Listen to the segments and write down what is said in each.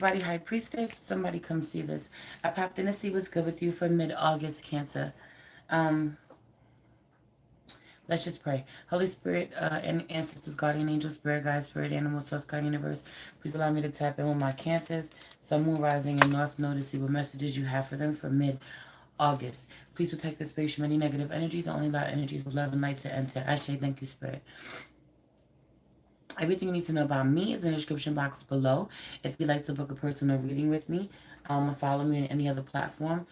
Body High Priestess, somebody come see this. I popped in to see what's good with you for mid-August, Cancer. Um, let's just pray. Holy Spirit, and ancestors, guardian angels, spirit guides, spirit animals, source God universe, please allow me to tap in with my Cancers, Sun, Moon, Rising, and North Node to see what messages you have for them for mid-August. Please protect the space from any negative energies, only allow energies of love and light to enter. Ashe, thank you, Spirit. Everything you need to know about me is in the description box below. If you'd like to book a personal reading with me, follow me on any other platform.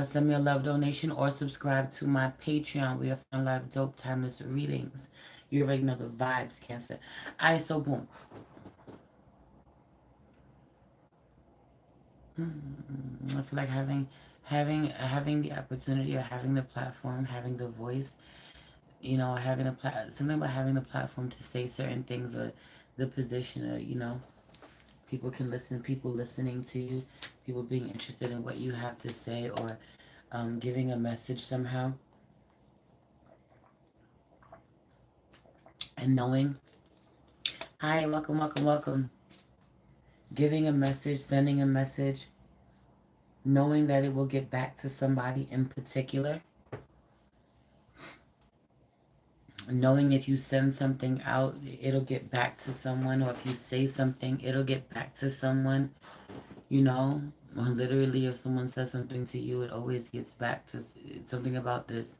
Send me a love donation or subscribe to my Patreon. We have fun, live, dope, timeless readings. You already know the vibes, Cancer. Alright, so boom. I feel like having the opportunity or having the platform, having the voice, having something about having the platform to say certain things or the position or people can listen, people listening to you, people being interested in what you have to say or giving a message somehow. And knowing, hi, welcome, welcome, welcome. Giving a message, sending a message, knowing that it will get back to somebody in particular. Knowing if you send something out, it'll get back to someone, or if you say something, it'll get back to someone, Or literally, if someone says something to you, it always gets back to it's something about this.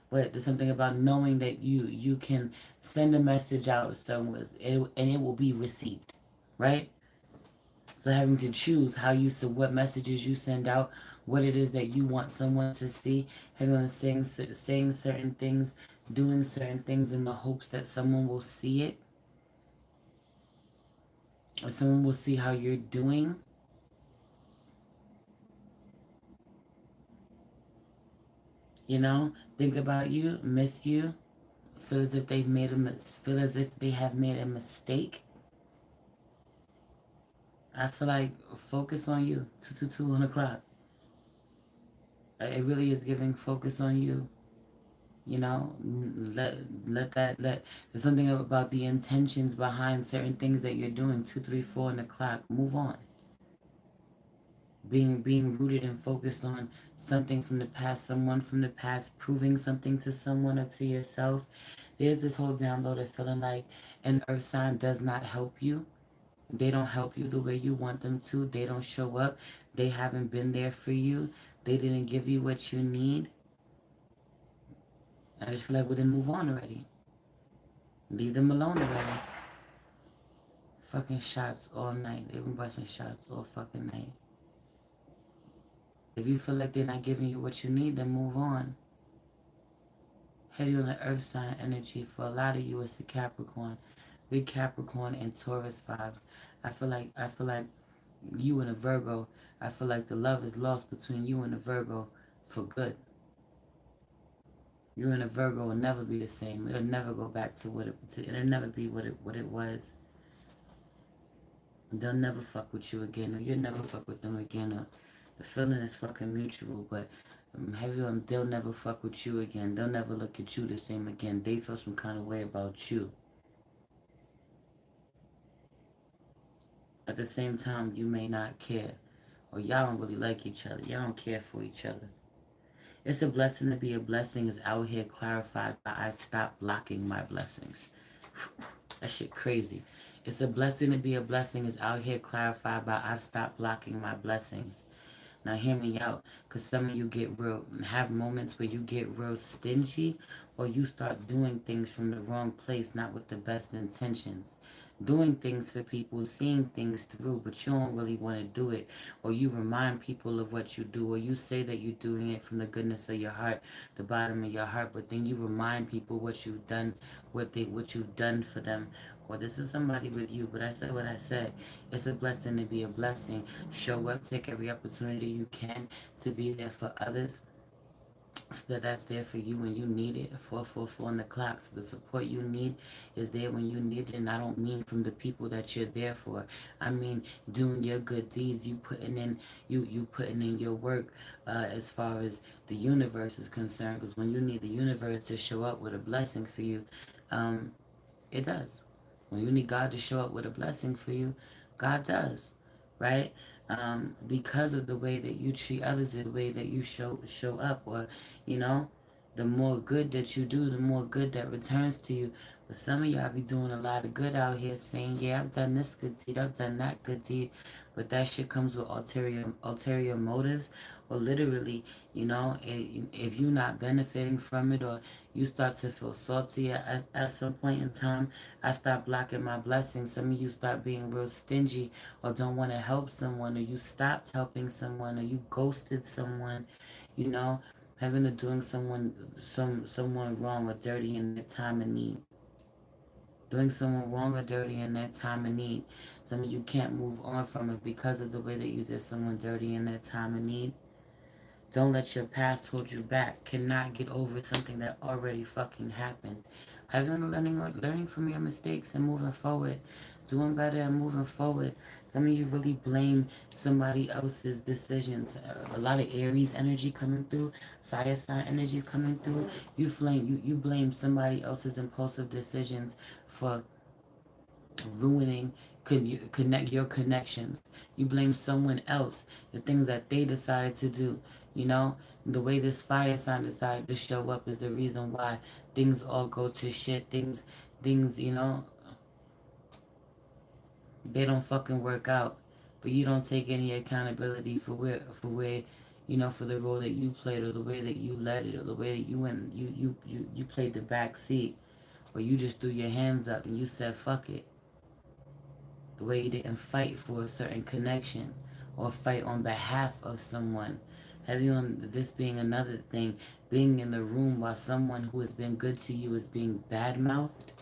But there's something about knowing that you can send a message out somewhere and it will be received, right? So having to choose what messages you send out, what it is that you want someone to see, having to saying certain things, doing certain things in the hopes that someone will see it, or someone will see how you're doing. Think about you, miss you, feel as if feel as if they have made a mistake. I feel like focus on you. 222 on the clock. It really is giving focus on you. Let that let. There's something about the intentions behind certain things that you're doing. 234 on the clock. Move on. Being rooted and focused on something from the past, someone from the past, proving something to someone or to yourself. There's this whole download of feeling like an earth sign does not help you. They don't help you the way you want them to. They don't show up. They haven't been there for you. They didn't give you what you need. I just feel like we didn't move on already. Leave them alone already. Fucking shots all night. They've been busting shots all fucking night. If you feel like they're not giving you what you need, then move on. Heavy on the earth sign energy. For a lot of you, it's the Capricorn. Big Capricorn and Taurus vibes. I feel like you and a Virgo, I feel like the love is lost between you and a Virgo for good. You and a Virgo will never be the same. It'll never go back to it'll never be what it was. They'll never fuck with you again, or you'll never fuck with them again, or the feeling is fucking mutual, but heavy on they'll never fuck with you again. They'll never look at you the same again. They feel some kind of way about you. At the same time, you may not care, or y'all don't really like each other. Y'all don't care for each other. It's a blessing to be a blessing is out here clarified by I stopped blocking my blessings. That shit crazy. It's a blessing to be a blessing is out here clarified by I've stopped blocking my blessings. Now hear me out, because some of you have moments where you get real stingy, or you start doing things from the wrong place, not with the best intentions. Doing things for people, seeing things through, but you don't really want to do it, or you remind people of what you do, or you say that you're doing it from the goodness of your heart, the bottom of your heart, but then you remind people what you've done, what you've done for them. Or this is somebody with you, but I said what I said. It's a blessing to be a blessing. Show up, take every opportunity you can to be there for others, so that's there for you when you need it. 444 on the clock. So the support you need is there when you need it. And I don't mean from the people that you're there for. I mean doing your good deeds. You putting in your work as far as the universe is concerned. Because when you need the universe to show up with a blessing for you, it does. When you need God to show up with a blessing for you, God does. right? Because of the way that you treat others, the way that you show up, or you know, the more good that you do, the more good that returns to you. But some of y'all be doing a lot of good out here, saying, "Yeah, I've done this good deed, I've done that good deed," but that shit comes with ulterior motives, or literally, if you're not benefiting from it, or you start to feel salty at some point in time, I start blocking my blessings. Some of you start being real stingy, or don't want to help someone, or you stopped helping someone, or you ghosted someone, you know, having to doing someone wrong or dirty in their time of need. Doing someone wrong or dirty in their time of need. Some of you can't move on from it because of the way that you did someone dirty in their time of need. Don't let your past hold you back. Cannot get over something that already fucking happened. Having learning from your mistakes and moving forward, doing better and moving forward. Some of you really blame somebody else's decisions. A lot of Aries energy coming through, fire sign energy coming through. You blame somebody else's impulsive decisions for ruining connect your connections. You blame someone else, the things that they decided to do. You know, the way this fire sign decided to show up is the reason why things all go to shit. Things, they don't fucking work out. But you don't take any accountability for the role that you played, or the way that you led it, or the way that you went, you played the back seat, or you just threw your hands up and you said fuck it. The way you didn't fight for a certain connection or fight on behalf of someone. Having on this being another thing, being in the room while someone who has been good to you is being bad-mouthed,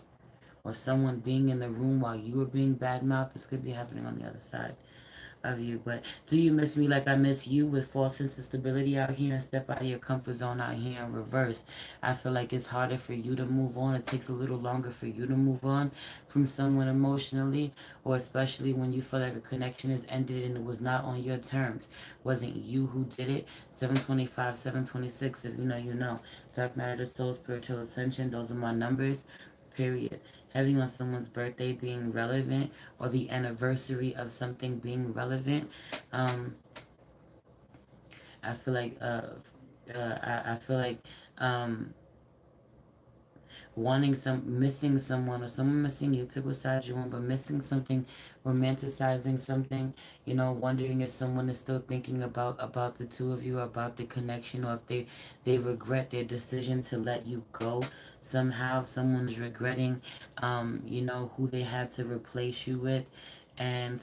or someone being in the room while you are being bad-mouthed. This could be happening on the other side of you. But do you miss me like I miss you, with false sense of stability out here and step out of your comfort zone out here in reverse? I feel like it's harder for you to move on. It takes a little longer for you to move on from someone emotionally, or especially when you feel like a connection is ended and it was not on your terms. Wasn't you who did it. 725, 726, if you know, you know. Dark Night of the Soul, Spiritual Ascension, those are my numbers. Period. Having on someone's birthday being relevant, or the anniversary of something being relevant, um, I feel like I feel like um, missing someone, or someone missing you, pick what side you want, but missing something, romanticizing something, wondering if someone is still thinking about the two of you, about the connection, or if they regret their decision to let you go somehow. Someone's regretting, who they had to replace you with, and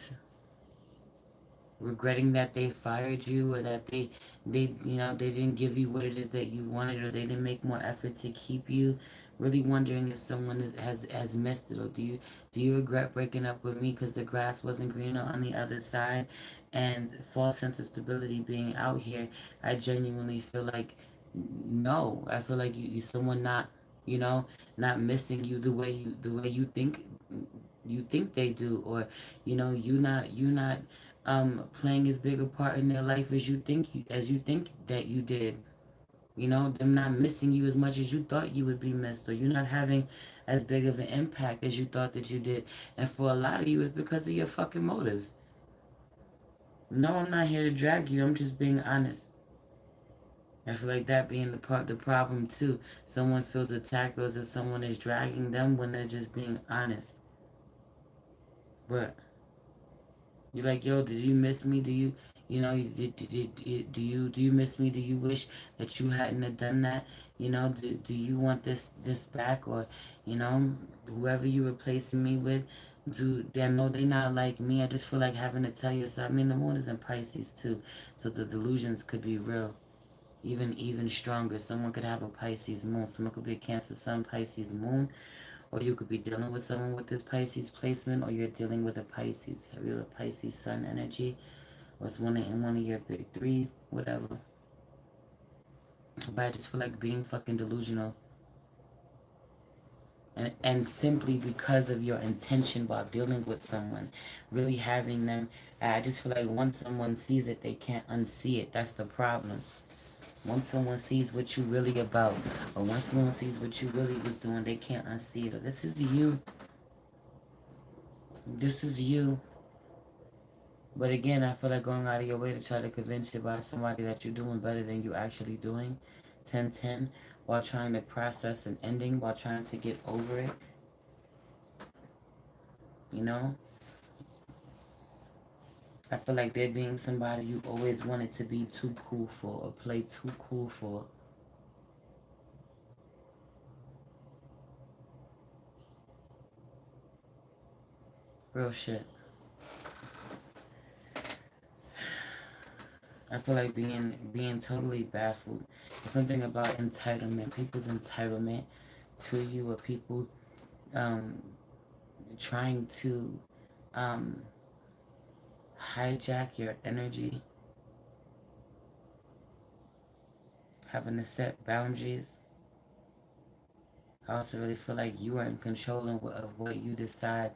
regretting that they fired you, or that they didn't give you what it is that you wanted, or they didn't make more effort to keep you. Really wondering if someone has missed it, or do you regret breaking up with me because the grass wasn't greener on the other side? And false sense of stability being out here, I genuinely feel like no. I feel like you someone you know not missing you the way you think they do, or you not playing as big a part in their life as you think that you did. Them not missing you as much as you thought you would be missed, or you not having as big of an impact as you thought that you did. And for a lot of you, it's because of your fucking motives. No, I'm not here to drag you. I'm just being honest. I feel like that being the problem too. Someone feels attacked as if someone is dragging them when they're just being honest. But you're like, yo, did you miss me? Do you miss me? Do you wish that you hadn't have done that? Do you want this back, or whoever you replacing me with? Do they know they not like me? I just feel like having to tell you. So I mean, the moon is in Pisces too, so the delusions could be real, even stronger. Someone could have a Pisces moon. Someone could be a Cancer Sun, Pisces moon. Or you could be dealing with someone with this Pisces placement, or you're dealing with a Pisces, heavy with a Pisces sun energy, or it's in one of your big three, whatever. But I just feel like being fucking delusional. And simply because of your intention while dealing with someone, really having them, I just feel like once someone sees it, they can't unsee it. That's the problem. Once someone sees what you really about, or once someone sees what you really was doing, they can't unsee it. Or this is you. This is you. But again, I feel like going out of your way to try to convince you by somebody that you're doing better than you actually doing. 10-10, while trying to process an ending, while trying to get over it, you know? I feel like there being somebody you always wanted to be too cool for or play too cool for. Real shit. I feel like being totally baffled. There's something about entitlement, people's entitlement to you, or people um, trying to um, hijack your energy, having to set boundaries. I also really feel like you are in control of what you decide.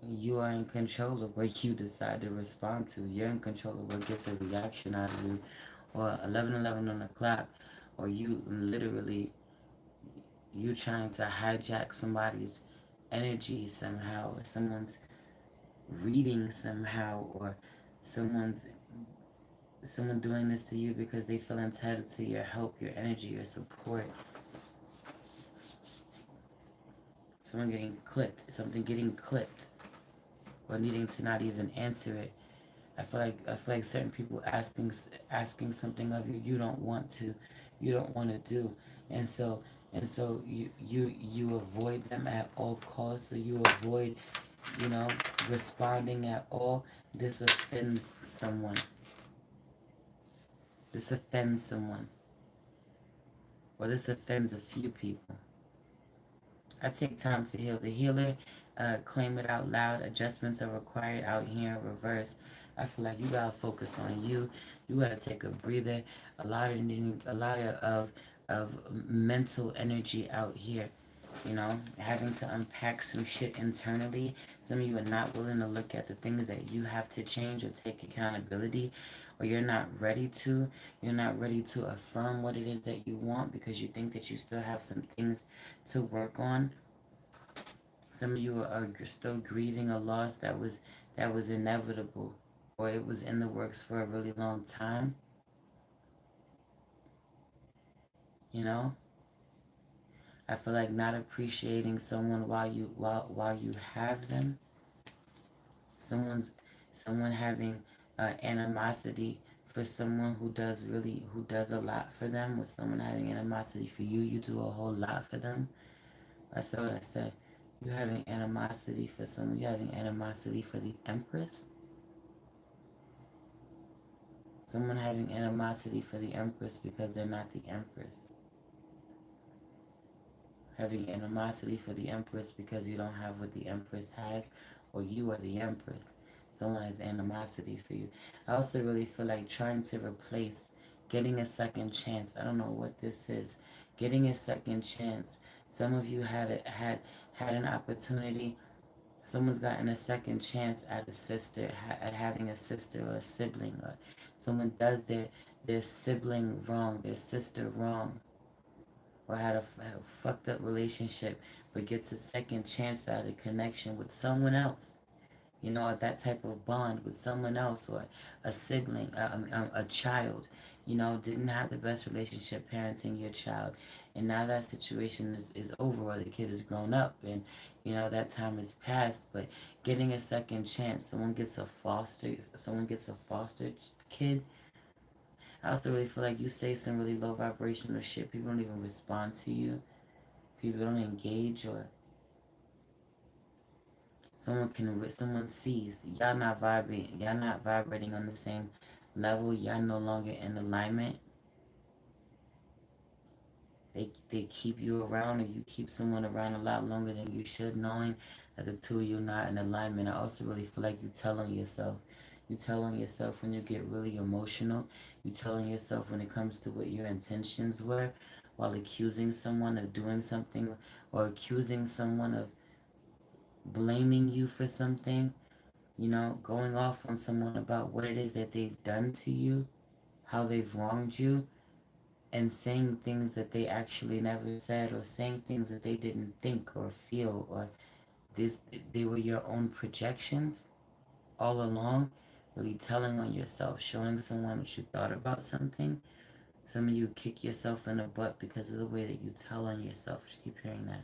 You are in control of what you decide to respond to. You're in control of what gets a reaction out of you. Or 11:11 on the clock. Or you literally, you trying to hijack somebody's energy somehow. Or someone's reading somehow. Or someone's someone doing this to you because they feel entitled to your help, your energy, your support. Someone getting clipped. Something getting clipped. Or needing to not even answer it. I feel like certain people asking something of you you don't want to do, and so you avoid them at all costs. So you avoid, you know, responding at all. This offends someone. This offends someone, or this offends a few people. I take time to heal. The healer, claim it out loud. Adjustments are required out here in reverse. I feel like you gotta focus on you. You gotta take a breather. A lot of mental energy out here. You know, having to unpack some shit internally. Some of you are not willing to look at the things that you have to change or take accountability, or you're not ready to. You're not ready to affirm what it is that you want because you think that you still have some things to work on. Some of you are still grieving a loss that was inevitable, or it was in the works for a really long time. You know, I feel like not appreciating someone while you have them. Someone's someone having animosity for someone who does a lot for them, with someone having animosity for you. You do a whole lot for them. That's what I said. You having animosity for someone. You having animosity for the Empress. Someone having animosity for the Empress because they're not the Empress. Having animosity for the Empress because you don't have what the Empress has, or you are the Empress. Someone has animosity for you. I also really feel like trying to replace getting a second chance. I don't know what this is. Getting a second chance. Some of you had an opportunity. Someone's gotten a second chance at a sister, at having a sister or a sibling, or someone does their sibling wrong, their sister wrong, or had a fucked up relationship, but gets a second chance at a connection with someone else. You know, that type of bond with someone else, or a sibling, a child. You know, didn't have the best relationship parenting your child, and now that situation is over, or the kid is grown up, and you know that time has passed. But getting a second chance, someone gets a foster kid. I also really feel like you say some really low vibrational shit. People don't even respond to you. People don't engage, or someone sees y'all not vibrating on the same level. Y'all no longer in alignment. They keep you around, or you keep someone around a lot longer than you should, knowing that the two of you are not in alignment. I also really feel like you tell on yourself. You tell on yourself when you get really emotional. You tell on yourself when it comes to what your intentions were, while accusing someone of doing something, or accusing someone of blaming you for something. You know, going off on someone about what it is that they've done to you, how they've wronged you, and saying things that they actually never said, or saying things that they didn't think or feel, or this they were your own projections. all along, really telling on yourself, showing someone what you thought about something. Some of you kick yourself in the butt because of the way that you tell on yourself. Just keep hearing that.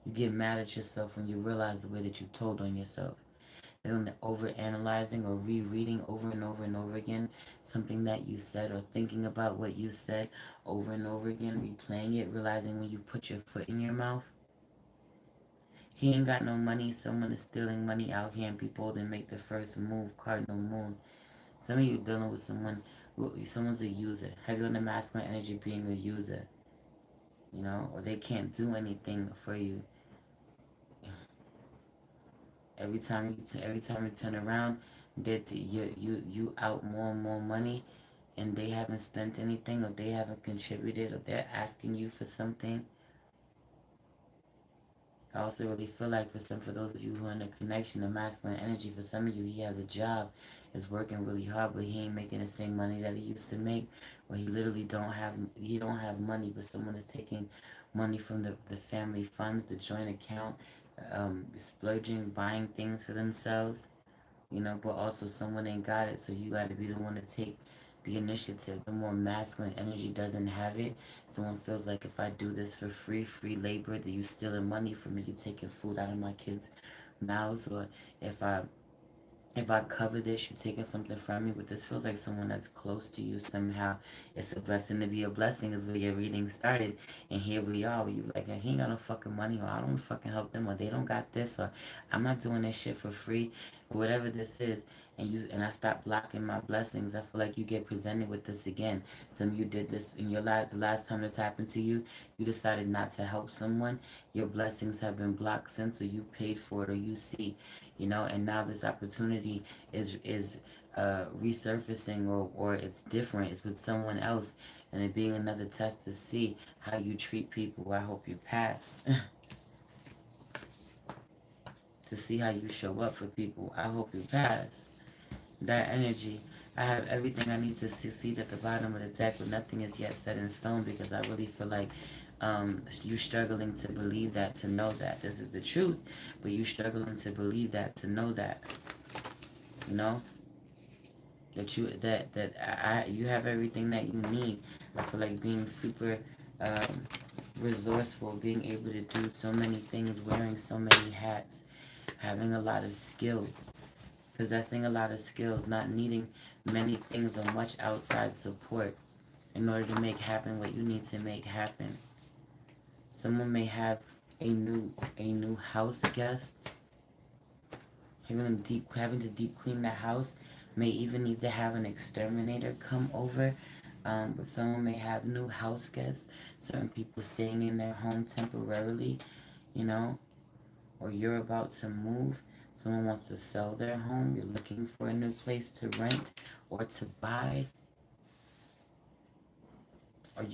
You get mad at yourself when you realize the way that you told on yourself. Then over analyzing or rereading over and over and over again something that you said, or thinking about what you said over and over again, replaying it, realizing when you put your foot in your mouth. He ain't got no money. Someone is stealing money out here, and people didn't make the first move. Cardinal Moon. Some of you dealing with someone's a user. Heavy on the masculine energy, being a user. You know, or they can't do anything for you. Every time you turn around, you out more and more money, and they haven't spent anything, or they haven't contributed, or they're asking you for something. I also really feel like for those of you who are in a connection of masculine energy, for some of you, he has a job, is working really hard, but he ain't making the same money that he used to make, or he don't have money, but someone is taking money from the family funds, the joint account, splurging, buying things for themselves, but also someone ain't got it, so you got to be the one to take the initiative. The more masculine energy doesn't have it, someone feels like, if I do this for free labor, that you stealing money from me, you taking food out of my kids' mouths, or if I if I cover this, you're taking something from me, but this feels like someone that's close to you somehow. It's a blessing to be a blessing is where your reading started. And here we are, where you like, he ain't got no fucking money, or I don't fucking help them, or they don't got this, or I'm not doing this shit for free, or whatever this is. And I stop blocking my blessings. I feel like you get presented with this again. Some of you did this in your life. The last time this happened to you, you decided not to help someone. Your blessings have been blocked since, or you paid for it, or you see, and now this opportunity is resurfacing, or it's different. It's with someone else, and it being another test to see how you treat people. I hope you pass. To see how you show up for people. I hope you pass. That energy. I have everything I need to succeed at the bottom of the deck, but nothing is yet set in stone, because I really feel like you struggling to believe that, to know that this is the truth, but you struggling to believe that, to know that, you know, you have everything that you need. I feel like being super resourceful, being able to do so many things, wearing so many hats, having a lot of skills, possessing a lot of skills, not needing many things or much outside support in order to make happen what you need to make happen. Someone may have a new house guest, having to deep clean the house, may even need to have an exterminator come over. But someone may have new house guests, certain people staying in their home temporarily, you know, or you're about to move. Someone wants to sell their home. You're looking for a new place to rent or to buy.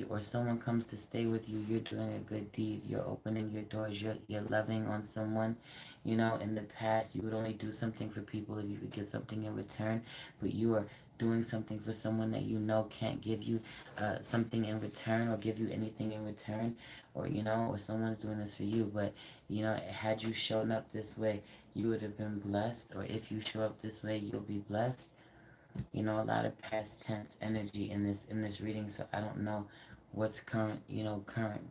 Or someone comes to stay with you. You're doing a good deed. You're opening your doors. You're loving on someone. In the past, you would only do something for people if you could get something in return. But you are doing something for someone that you know can't give you something in return, or give you anything in return. Or someone's doing this for you. But, had you shown up this way, you would have been blessed. Or if you show up this way, you'll be blessed. A lot of past tense energy in this reading, so I don't know what's current,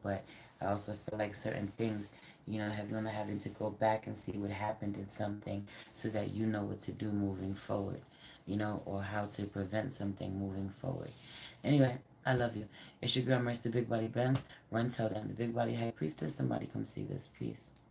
but I also feel like certain things, having to go back and see what happened in something, so that you know what to do moving forward, or how to prevent something moving forward. Anyway, I love you. It's your girl, Mercy, the Big Body Benz. Run, tell them, the Big Body High Priestess. Somebody come see this. Peace.